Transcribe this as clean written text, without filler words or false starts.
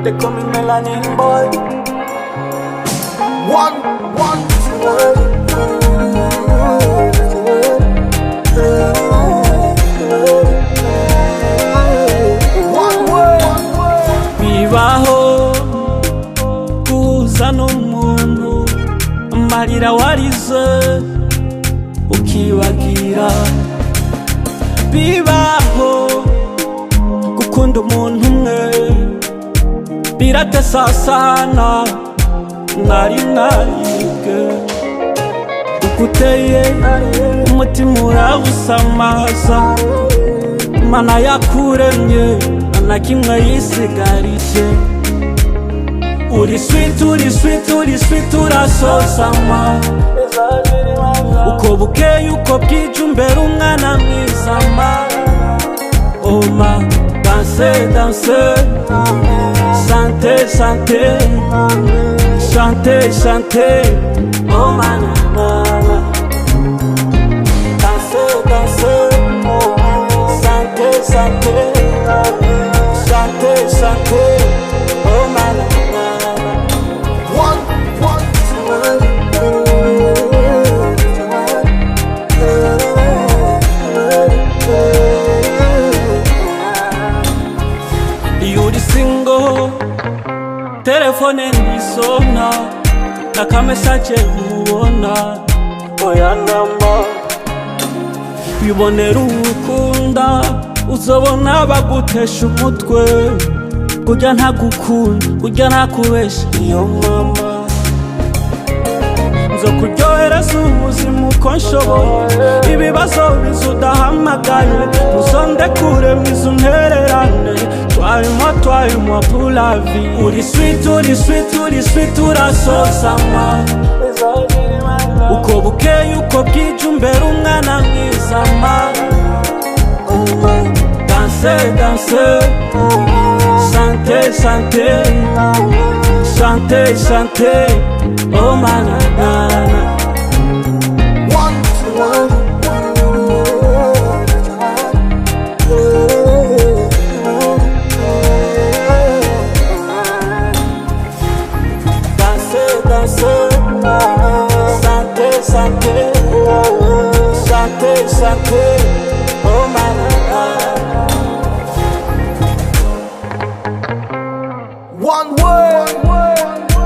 They call me Melanin Boy. One. Bibaho kuzana umuntu amarira warize ukibagira. Bibaho gukunda umuntu umwe biratesa sana, nari naribwe ukuteye umutima urawusamaza. Mana yakuremye na kimwe yisigarije. Uri sweet urasosama, uko bukeye uko bwije umbera umwana mwizama. Oma danse chante oh mana danse chante oh mana. Uri single, telefone nisona, na kamesaje mubona oya namba. Bibonera ukunda uzobona bagutesha umutwe, kujya ntagukunda kujya ntakubesha iyo mama. Nzo kuryohereza ubuzima uko nshoboye, ibibazo bizudahamagaye uzondekure mwiza untererane. Toi-moi pour la vie. Uri sweet urasosama, uko bukeye uko bwije umbera umwana mwizama. Danse chante oh mana. Chante oh mana. One word.